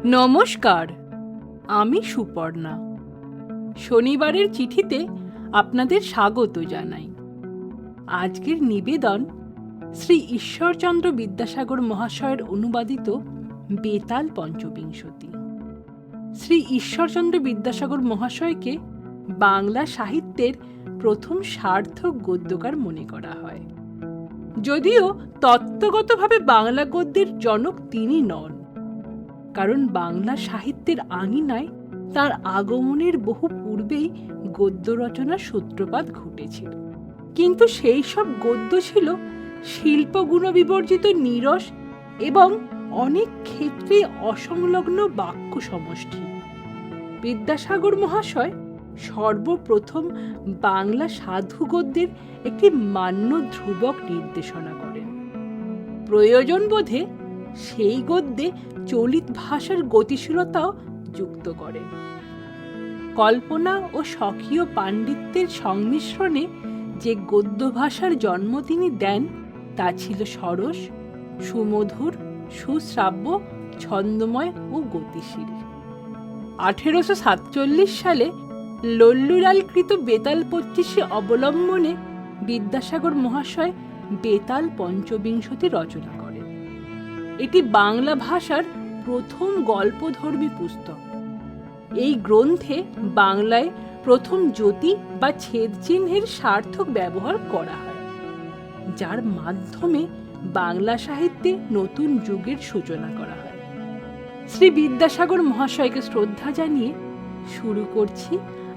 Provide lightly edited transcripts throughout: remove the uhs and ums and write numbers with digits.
নমস্কার, আমি সুপর্ণা। শনিবারের চিঠিতে আপনাদের স্বাগত জানাই। আজকের নিবেদন শ্রী ঈশ্বরচন্দ্র বিদ্যাসাগর মহাশয়ের অনুবাদিত বেতাল পঞ্চবিংশতি। শ্রী ঈশ্বরচন্দ্র বিদ্যাসাগর মহাশয়কে বাংলা সাহিত্যের প্রথম সার্থক গদ্যকার মনে করা হয়, যদিও তত্ত্বগতভাবে বাংলা গদ্যের জনক তিনি নন, কারণ বাংলা সাহিত্যের আঙিনায় তার আগমনের বহু পূর্বেই গদ্য রচনার সূত্রপাত ঘটেছিল। কিন্তু সেই সব গদ্য ছিল শিল্পগুণ বিবর্জিত নীরস এবং অনেক ক্ষেত্রে অসংলগ্ন বাক্য সমষ্টি। বিদ্যাসাগর মহাশয় সর্বপ্রথম বাংলা সাধু গদ্যের একটি মান্য ধ্রুবক নির্দেশনা করেন। প্রয়োজন বোধে সেই গদ্যে চলিত ভাষার গতিশীলতাও যুক্ত করেন। কল্পনা ও স্বকীয় পাণ্ডিত্যের সংমিশ্রণে যে গদ্য ভাষার জন্ম তিনি দেন তা ছিল সরস, সুমধুর, সুশ্রাব্য, ছন্দময় ও গতিশীল। 1847 সালে লল্লুলালকৃত বেতাল 25 অবলম্বনে বিদ্যাসাগর মহাশয় বেতাল পঞ্চবিংশতি রচনা করেন। এটি বাংলা ভাষার প্রথম গল্পধর্মী পুস্তক। এই গ্রন্থে বাংলায় প্রথম জ্যোতি বা ছেদ চিহ্নের সার্থক ব্যবহার করা হয়, যার মাধ্যমে বাংলা সাহিত্যে নতুন যুগের সূচনা করা হয়। শ্রী বিদ্যাসাগর মহাশয়কে শ্রদ্ধা জানিয়ে শুরু করছি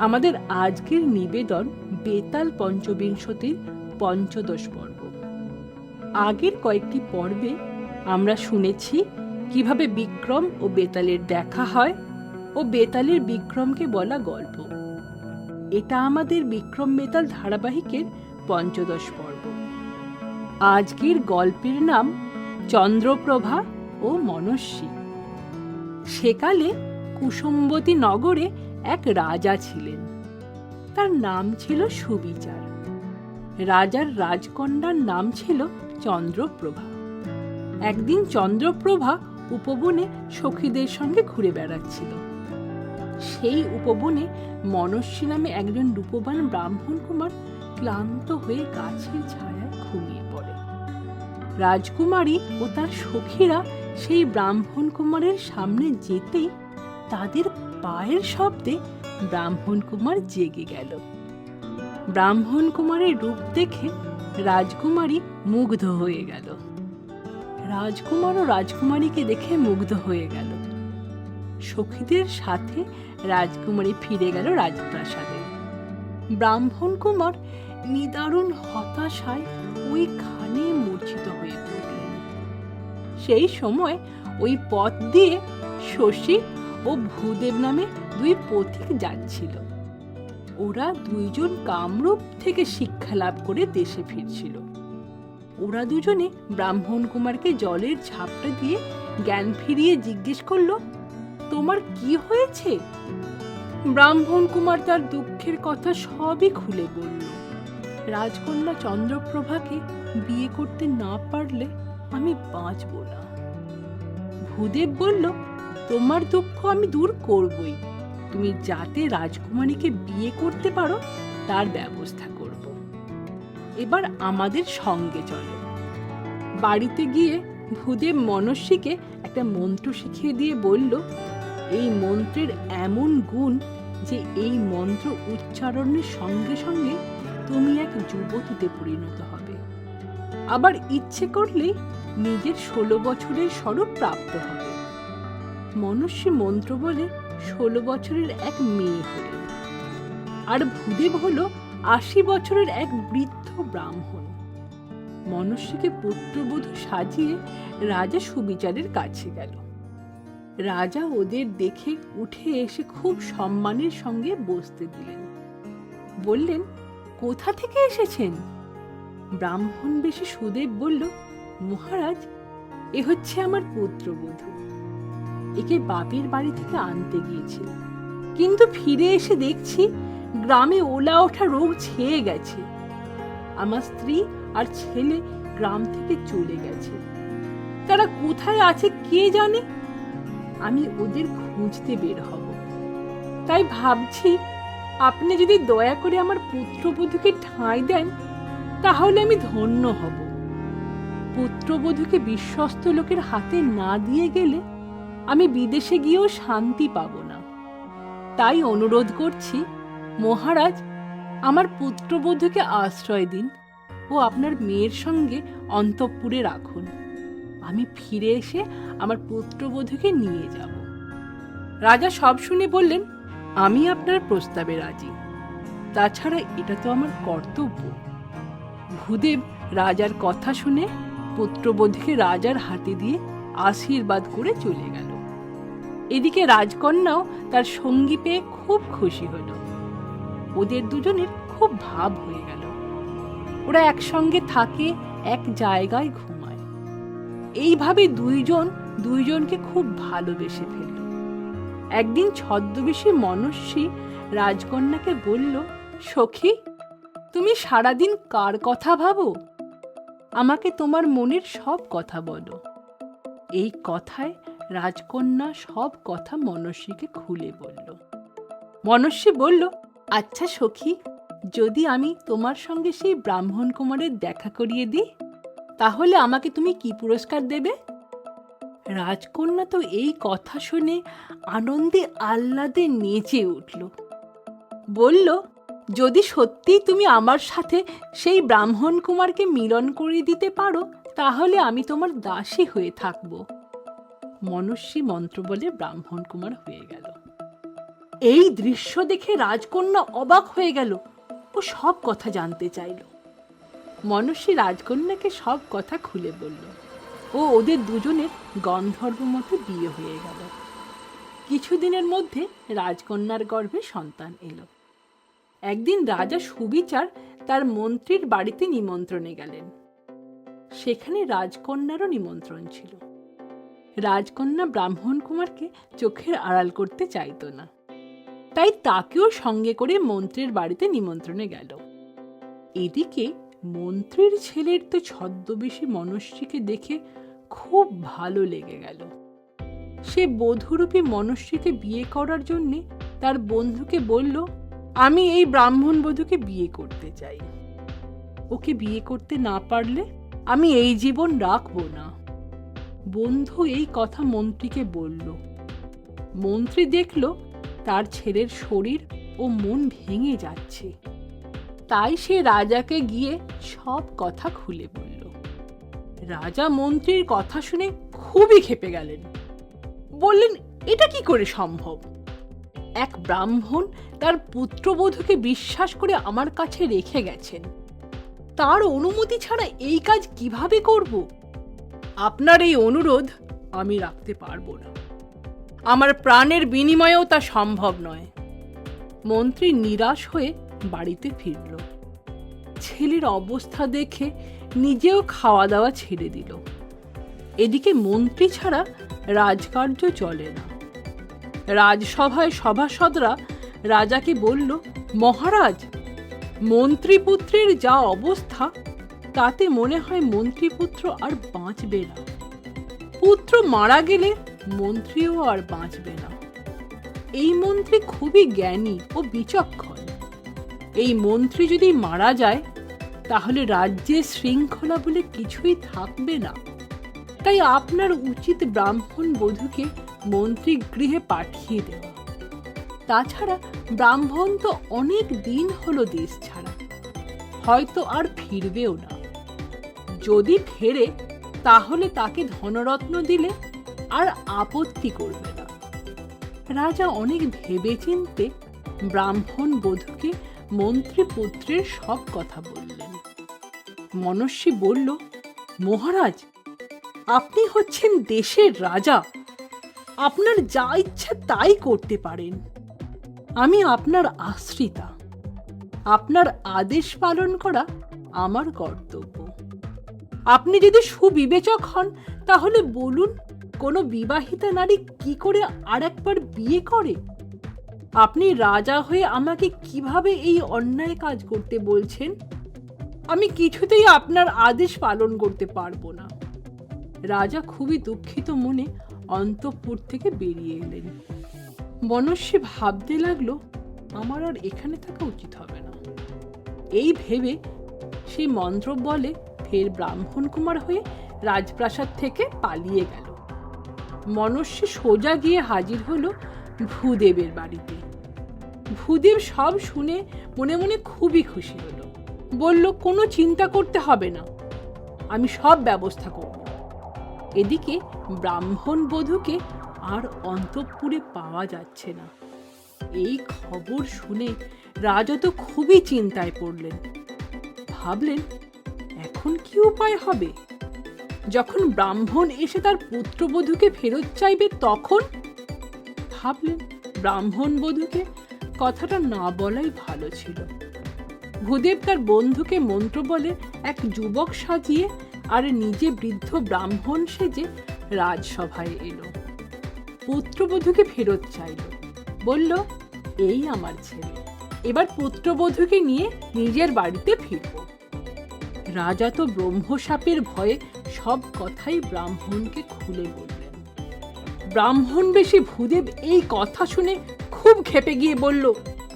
আমাদের আজকের নিবেদন বেতাল পঞ্চবিংশতির 15 পর্ব। আগের কয়েকটি পর্বে আমরা শুনেছি কিভাবে বিক্রম ও বেতালের দেখা হয় ও বেতালের বিক্রমকে বলা গল্প। এটা আমাদের বিক্রম বেতাল ধারাবাহিকের 15 পর্ব। আজকের গল্পের নাম চন্দ্রপ্রভা ও মনস্বী। সেকালে কুসুম্বতী নগরে এক রাজা ছিলেন। তার নাম ছিল সুবিচার। রাজার রাজকন্যার নাম ছিল চন্দ্রপ্রভা। একদিন চন্দ্রপ্রভা উপবনে সখীদের সঙ্গে ঘুরে বেড়াচ্ছিল। সেই উপবনে মনস্বী নামে একজন রূপবান ব্রাহ্মণ কুমার ক্লান্ত হয়ে গাছের ছায়ায় ঘুমিয়ে পড়ে। রাজকুমারী ও তার সখীরা সেই ব্রাহ্মণ কুমারের সামনে যেতেই তাদের পায়ের শব্দে ব্রাহ্মণ কুমার জেগে গেল। ব্রাহ্মণ কুমারের রূপ দেখে রাজকুমারী মুগ্ধ হয়ে গেল। রাজকুমার ও রাজকুমারীকে দেখে মুগ্ধ হয়ে গেল। সখীদের সাথে রাজকুমারী ফিরে গেল রাজপ্রাসাদে। ব্রাহ্মণ কুমার নিদারুণ হতাশায় ওইখানে মূর্ছিত হয়ে পড়লেন। সেই সময় ওই পথ দিয়ে শশী ও ভূদেব নামে দুই পথিক যাচ্ছিল। ওরা দুইজন কামরূপ থেকে শিক্ষা লাভ করে দেশে ফিরছিল। ওরা দুজনে ব্রাহ্মণ কুমারকে জলের ঝাপটা দিয়ে জ্ঞান ফিরিয়ে জিজ্ঞেস করলো, তোমার কি হয়েছে? ব্রাহ্মণ কুমার তার দুঃখের কথা সবই খুলে বলল। রাজকন্যা চন্দ্রপ্রভাকে বিয়ে করতে না পারলে আমি বাঁচব না। ভূদেব বলল, তোমার দুঃখ আমি দূর করবই। তুমি যাতে রাজকুমারীকে বিয়ে করতে পারো তার ব্যবস্থা করব। এবার আমাদের সঙ্গে চলো। বাড়িতে গিয়ে ভূদেব মনস্বীকে একটা মন্ত্র শিখিয়ে দিয়ে বলল, এই মন্ত্রের এমন গুণ যে এই মন্ত্র উচ্চারণের সঙ্গে সঙ্গে তুমি এক যুবতীতে পরিণত হবে। আবার ইচ্ছে করলে নিজের 16 বছরের স্বরূপ প্রাপ্ত হবে। মনস্বী মন্ত্র বলে 16 বছরের এক মেয়ে হল। আর ভূদেব হলো 80 বছরের এক বৃদ্ধ ব্রাহ্মণ। মনস্বীকে পুত্রবধূ সাজিয়ে রাজা সুবিচারের কাছে গেল। রাজা ওদের দেখে উঠে এসে খুব সম্মানের সঙ্গে বসতে দিলেন। বললেন, কোথা থেকে এসেছেন? ব্রাহ্মণ বেশে সুদেব বলল, মহারাজ, এ হচ্ছে আমার পুত্রবধূ। একে বাপের বাড়ি থেকে আনতে গিয়েছিল, কিন্তু ফিরে এসে দেখছি গ্রামে ওলা ওঠা রোগ ছেয়ে গেছে। আমার স্ত্রী আর ছেলে গ্রাম থেকে চলে গেছে। তারা কোথায় আছে কে জানে। আমি ওদের খুঁজতে বের হব। তাই ভাবছি আপনি যদি দয়া করে আমার পুত্রবধূকে ঠাঁই দেন তাহলে আমি ধন্য হব। পুত্রবধূকে বিশ্বস্ত লোকের হাতে না দিয়ে গেলে আমি বিদেশে গিয়েও শান্তি পাব না। তাই অনুরোধ করছি মহারাজ, আমার পুত্রবধূকে আশ্রয় দিন ও আপনার মেয়ের সঙ্গে অন্তঃপুরে রাখুন। আমি ফিরে এসে আমার পুত্রবধূকে নিয়ে যাব। রাজা সব শুনে বললেন, আমি আপনার প্রস্তাবে রাজি। তাছাড়া এটা তো আমার কর্তব্য। ভূদেব রাজার কথা শুনে পুত্রবধূকে রাজার হাতে দিয়ে আশীর্বাদ করে চলে গেল। এদিকে রাজকন্যাও তার সঙ্গী পেয়ে খুব খুশি হল। ওদের দুজনের খুব ভাব হয়ে গেল। ওরা একসঙ্গে থাকে, এক জায়গায় ঘুমায়। এইভাবে দুইজনকে খুব ভালোবেসে ফেলল। একদিন ছদ্মবেশী মনস্বী রাজকন্যাকে বলল, সখী, তুমি সারাদিন কার কথা ভাবো? আমাকে তোমার মনের সব কথা বলো। এই কথায় রাজকন্যা সব কথা মনস্বীকে খুলে বলল। মনস্বী বলল, আচ্ছা সখী, যদি আমি তোমার সঙ্গে সেই ব্রাহ্মণ কুমারের দেখা করিয়ে দিই তাহলে আমাকে তুমি কি পুরস্কার দেবে? রাজকন্যা তো এই কথা শুনে আনন্দে আহ্লাদে নেচে উঠল। বলল, যদি সত্যি তুমি আমার সাথে সেই ব্রাহ্মণ কুমারকে মিলন করিয়ে দিতে পারো তাহলে আমি তোমার দাসী হয়ে থাকব। মনস্বী মন্ত্র বলে ব্রাহ্মণ কুমার হয়ে গেল। এই দৃশ্য দেখে রাজকন্যা অবাক হয়ে গেল ও সব কথা জানতে চাইল। মনস্বী রাজকন্যাকে সব কথা খুলে বলল ও ওদের দুজনের গন্ধর্ব মতো বিয়ে হয়ে গেল। কিছুদিনের মধ্যে রাজকন্যার গর্ভে সন্তান এলো। একদিন রাজা সুবিচার তার মন্ত্রীর বাড়িতে নিমন্ত্রণে গেলেন। সেখানে রাজকন্যারও নিমন্ত্রণ ছিল। রাজকন্যা ব্রাহ্মণ কুমারকে চোখের আড়াল করতে চাইত না, তাই তাকেও সঙ্গে করে মন্ত্রীর বাড়িতে নিমন্ত্রণে গেল। এদিকে মন্ত্রীর ছেলের তো ছদ্মবেশী মনস্বীকে দেখে খুব ভালো লেগে গেল। সে বধূরূপী মনস্বীকে বিয়ে করার জন্যে তার বন্ধুকে বলল, আমি এই ব্রাহ্মণ বধূকে বিয়ে করতে চাই। ওকে বিয়ে করতে না পারলে আমি এই জীবন রাখব না। বন্ধু এই কথা মন্ত্রীকে বলল। মন্ত্রী দেখল তার ছেলের শরীর ও মন ভেঙে যাচ্ছে। তাই সে রাজাকে গিয়ে সব কথা খুলে বলল। রাজা মন্ত্রীর কথা শুনে খুবই ক্ষেপে গেলেন। বললেন, এটা কি করে সম্ভব? এক ব্রাহ্মণ তার পুত্রবধূকে বিশ্বাস করে আমার কাছে রেখে গেছেন, তার অনুমতি ছাড়া এই কাজ কিভাবে করব? আপনার এই অনুরোধ আমি রাখতে পারবো না। আমার প্রাণের বিনিময়েও তা সম্ভব নয়। মন্ত্রী নিরাশ হয়ে বাড়িতে ফিরল। ছেলের অবস্থা দেখে নিজেও খাওয়া দাওয়া ছেড়ে দিল। এদিকে মন্ত্রী ছাড়া রাজকার্য চলে না। রাজসভায় সভাসদরা রাজাকে বলল, মহারাজ, মন্ত্রীপুত্রের যা অবস্থা তাতে মনে হয় মন্ত্রীপুত্র আর বাঁচবে না। পুত্র মারা গেলে মন্ত্রীও আর বাঁচবে না। এই মন্ত্রী খুবই জ্ঞানী ও বিচক্ষণ। এই মন্ত্রী যদি মারা যায় তাহলে রাজ্যে শৃঙ্খলা বলে কিছুই থাকবে না। তাই আপনার উচিত ব্রাহ্মণ বধূকে মন্ত্রী গৃহে পাঠিয়ে দেওয়া। তাছাড়া ব্রাহ্মণ তো অনেক দিন হলো দেশ ছাড়া, হয়তো আর ফিরবেও না। যদি ফেরে তাহলে তাকে ধনরত্ন দিলে আর আপত্তি করবে না। রাজা অনেক ভেবেচিন্তে ব্রাহ্মণ বধূকে মন্ত্রী পুত্রের সব কথা বললেন। মনস্বী বলল, মহারাজ, আপনি হচ্ছেন দেশের রাজা, আপনার যা ইচ্ছা তাই করতে পারেন। আমি আপনার আশ্রিতা, আপনার আদেশ পালন করা আমার কর্তব্য। আপনি যদি সুবিবেচক হন তাহলে বলুন, কোনো বিবাহিতা নারী কি করে আর একবার বিয়ে করে? আপনি রাজা হয়ে আমাকে কিভাবে এই অন্যায় কাজ করতে বলছেন? আমি কিছুতেই আপনার আদেশ পালন করতে পারবো না। রাজা খুবই দুঃখিত মনে অন্তঃপুর থেকে বেরিয়ে এলেন। মনস্বী ভাবতে লাগলো, আমার আর এখানে থাকা উচিত হবে না। এই ভেবে সেই মন্ত্র বলে ফের ব্রাহ্মণ কুমার হয়ে রাজপ্রাসাদ থেকে পালিয়ে গেল। মনস্বী সোজা গিয়ে হাজির হলো ভূদেবের বাড়িতে। ভূদেব সব শুনে মনে মনে খুবই খুশি হলো। বলল, কোনো চিন্তা করতে হবে না, আমি সব ব্যবস্থা করব। এদিকে ব্রাহ্মণ বধূকে আর অন্তঃপুরে পাওয়া যাচ্ছে না। এই খবর শুনে রাজা তো খুবই চিন্তায় পড়লেন। ভাবলেন, এখন কি উপায় হবে? যখন ব্রাহ্মণ এসে তার পুত্রবধূকে ফেরত চাইবে তখন? ভাবলেন, ব্রাহ্মণ বধূকে কথাটা না বলাই ভালো ছিল। ভূদেব তার বন্ধুকে মন্ত্র বলে এক যুবক সাজিয়ে আর নিজে বৃদ্ধ ব্রাহ্মণ সেজে রাজসভায় এলো। পুত্রবধূকে ফেরত চাইল। বলল, এই আমার ছেলে, এবার পুত্রবধূকে নিয়ে নিজের বাড়িতে ফিরব। রাজা তো ব্রহ্মশাপের ভয়ে সব কথাই ব্রাহ্মণকে খুলে বললেন। ব্রাহ্মণ বেশি ভূদেব এই কথা শুনে খুব ক্ষেপে গিয়ে বলল,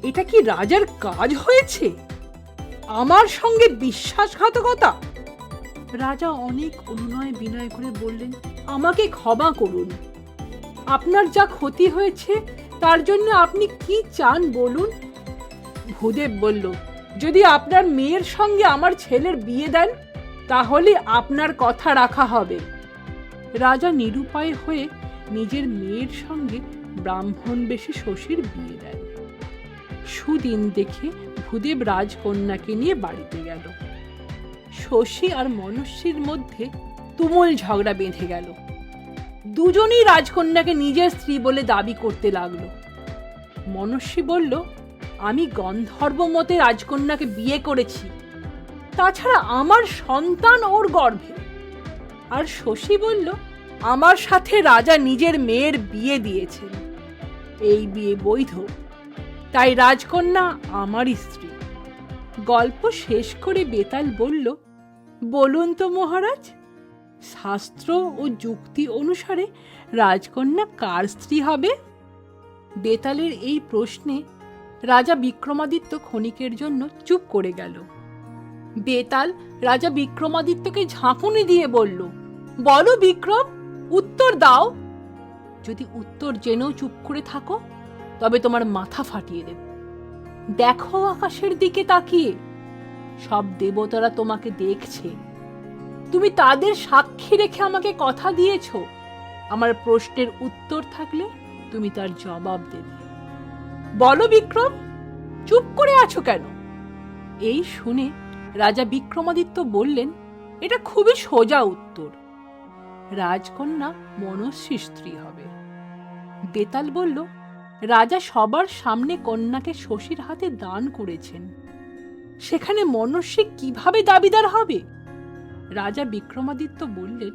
এটা কি রাজার কাজ হয়েছে? আমার সঙ্গে বিশ্বাসঘাতকতা! রাজা অনেক অনুনয় বিনয় করে বললেন, আমাকে ক্ষমা করুন, আপনার যা ক্ষতি হয়েছে তার জন্য আপনি কি চান বলুন। ভূদেব বলল, যদি আপনার মেয়ের সঙ্গে আমার ছেলের বিয়ে দেন তাহলে আপনার কথা রাখা হবে। রাজা নিরুপায় হয়ে নিজের মেয়ের সঙ্গে ব্রাহ্মণ বেশে শশীর বিয়ে দেন। সুদিন দেখে ভূদেব রাজকন্যাকে নিয়ে বাড়িতে গেল। শশী আর মনস্বীর মধ্যে তুমুল ঝগড়া বেঁধে গেল। দুজনেই রাজকন্যাকে নিজের স্ত্রী বলে দাবি করতে লাগলো। মনস্বী বলল, আমি গন্ধর্ব মতে রাজকন্যাকে বিয়ে করেছি, তাছাড়া আমার সন্তান ওর গর্ভে। আর শশী বলল, আমার সাথে রাজা নিজের মেয়ের বিয়ে দিয়েছেন, এই বিয়ে বৈধ, তাই রাজকন্যা আমারই স্ত্রী। গল্প শেষ করে বেতাল বলল, বলুন তো মহারাজ, শাস্ত্র ও যুক্তি অনুসারে রাজকন্যা কার স্ত্রী হবে? বেতালের এই প্রশ্নে রাজা বিক্রমাদিত্য ক্ষণিকের জন্য চুপ করে গেল। বেতাল রাজা বিক্রমাদিত্যকে ঝাঁকুনি দিয়ে বলল, বলো বিক্রম, উত্তর দাও। যদি উত্তর জেনেও চুপ করে থাকো তবে তোমার মাথা ফাটিয়ে দেব। দেখো আকাশের দিকে তাকিয়ে, সব দেবতারা তোমাকে দেখছে। তুমি তাদের সাক্ষী রেখে আমাকে কথা দিয়েছ, আমার প্রশ্নের উত্তর থাকলে তুমি তার জবাব দেবে। বলো বিক্রম, চুপ করে আছো কেন? এই শুনে রাজা বিক্রমাদিত্য বললেন, এটা খুবই সোজা উত্তর, রাজকন্যা মনস্বীর স্ত্রী হবে। বেতাল বলল, রাজা সবার সামনে কন্যাকে শশীর হাতে দান করেছেন, সেখানে মনস্বী কিভাবে দাবিদার হবে? রাজা বিক্রমাদিত্য বললেন,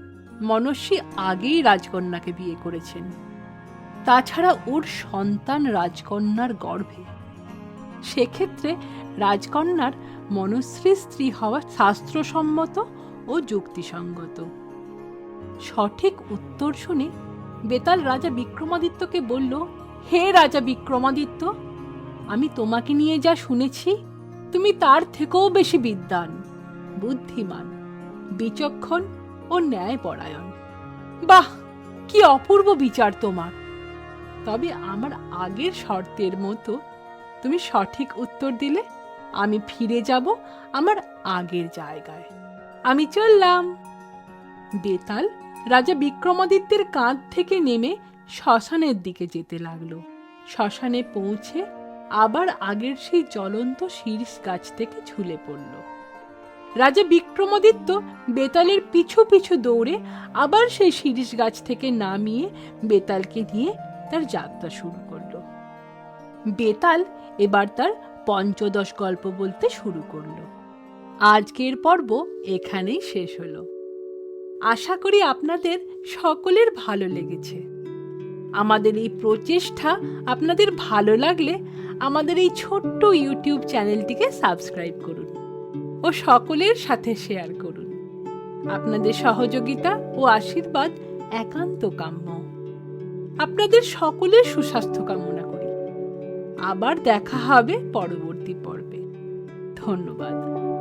মনস্বী আগেই রাজকন্যাকে বিয়ে করেছেন, তাছাড়া ওর সন্তান রাজকন্যার গর্ভে। সেক্ষেত্রে রাজকন্যার মনস্বীর স্ত্রী হওয়া শাস্ত্রসম্মত ও যুক্তিসঙ্গত। সঠিক উত্তর শুনে বেতাল রাজা বিক্রমাদিত্যকে বলল, হে রাজা বিক্রমাদিত্য, আমি তোমাকে নিয়ে যা শুনেছি তুমি তার থেকেও বেশি বিদ্বান, বুদ্ধিমান, বিচক্ষণ ও ন্যায়পরায়ণ। বাহ, কি অপূর্ব বিচার তোমার! তবে আমার আগের শর্তের মতো তুমি সঠিক উত্তর দিলে আমি ফিরে যাব আমার আগের জায়গায়। আমি চললাম। বেতাল রাজা বিক্রমাদিত্যের কাঁধ থেকে নেমে শ্মশানের দিকে যেতে লাগলো। শ্মশানে পৌঁছে আবার আগের সেই জ্বলন্ত শীর্ষ গাছ থেকে ঝুলে পড়ল। রাজা বিক্রমাদিত্য বেতালের পিছু পিছু দৌড়ে আবার সেই শীর্ষ গাছ থেকে নামিয়ে বেতালকে নিয়ে তার যাত্রা শুরু করল। বেতাল এবার তার পঞ্চদশ গল্প বলতে শুরু করল। আজকের পর্ব এখানেই শেষ হলো। আশা করি আপনাদের সকলের ভালো লেগেছে। আমাদের এই প্রচেষ্টা আপনাদের ভালো লাগলে আমাদের এই ছোট্ট ইউটিউব চ্যানেলটিকে সাবস্ক্রাইব করুন ও সকলের সাথে শেয়ার করুন। আপনাদের সহযোগিতা ও আশীর্বাদ একান্ত কাম্য। আপনাদের সকলের সুস্বাস্থ্য কামনা করি। আবার দেখা হবে পরবর্তী পর্বে। ধন্যবাদ।